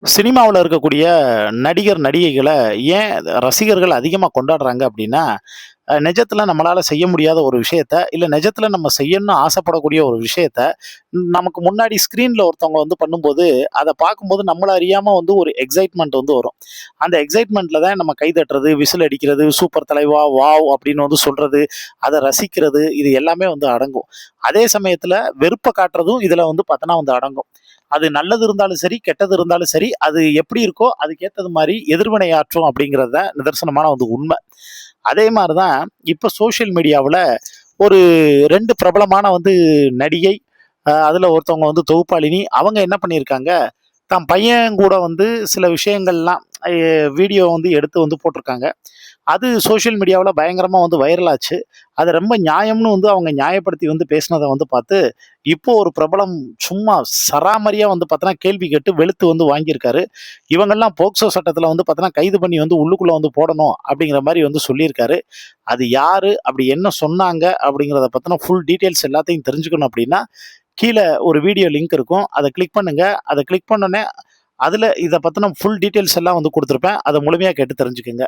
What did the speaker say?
சினிமாவுல இருக்கக்கூடிய நடிகர், நடிகைகள ஏன் ரசிகர்கள் அதிகமா கொண்டாடுறாங்க அப்டின்னா, நிஜத்துல நம்மளால செய்ய முடியாத ஒரு விஷயத்த, இல்ல நிஜத்துல நம்ம செய்யணும்னு ஆசைப்படக்கூடிய ஒரு விஷயத்த, நமக்கு முன்னாடி ஸ்க்ரீன்ல ஒருத்தவங்க வந்து பண்ணும்போது, அத பார்க்கும்போது நம்மள அறியாம வந்து ஒரு எக்ஸைட்மென்ட் வந்து வரும். அந்த எக்ஸைட்மென்ட்ல தான் நம்ம கை தட்டுறது, விசில் அடிக்கிறது, "சூப்பர் தலைவா! வாவ்!" அப்படின்னு வந்து சொல்றது, அத ரசிக்கிறது, இது எல்லாமே வந்து அடங்கும். அதே சமயத்துல வெறுப்ப காட்டுறதும் இதுல வந்து பார்த்தோன்னா வந்து அடங்கும். அது நல்லது இருந்தாலும் சரி, கெட்டது இருந்தாலும் சரி, அது எப்படி இருக்கோ அதுக்கேத்தது மாரி எதிர்வினை ஆற்றும் அப்படிங்கிறது தான் நிதர்சனமான வந்து உண்ம. அதே மாரி தான் இப்ப சோசியல் மீடியாவுல ஒரு 2 பிரபலமான வந்து நடிகை, அதுல ஒருத்தவங்க வந்து தொகுப்பாளினி. அவங்க என்ன பண்ணியிருக்காங்க, தன் பையன் கூட வந்து சில விஷயங்கள்லாம் எ வீடியோ வந்து எடுத்து வந்து போட்டிருக்காங்க. அது சோசியல் மீடியாவுல பயங்கரமா வந்து வைரல் ஆச்சு. அது ரொம்ப நியாயம்னு வந்து அவங்க நியாயப்படுத்தி வந்து பேசினத வந்து பார்த்து, இப்போ ஒரு பிரபலம் சும்மா சராமரியா வந்து பார்த்தோன்னா, கேள்வி கேட்டு வெளுத்து வந்து வாங்கியிருக்காரு. இவங்கலாம் போக்சோ சட்டத்தில வந்து பார்த்தோன்னா, கைது பண்ணி வந்து உள்ளுக்குள்ள வந்து போடணும் அப்படிங்கிற மாரி வந்து சொல்லியிருக்காரு. அது யாரு? அப்படி என்ன சொன்னாங்க? அப்படிங்கிறத பத்தின ஃபுல் டீட்டெயில்ஸ் எல்லாத்தையும் தெரிஞ்சுக்கணும் அப்படின்னா, கீழ ஒரு வீடியோ லிங்க் இருக்கும். அத கிளிக் பண்ணுங்க. அத கிளிக் பண்ணோனே, அதுல இத பத்தின ஃபுல் டீட்டெயில்ஸ் எல்லாம் வந்து குடுத்திருப்பேன். அத முழுமையா கேட்டு தெரிஞ்சுக்கங்க.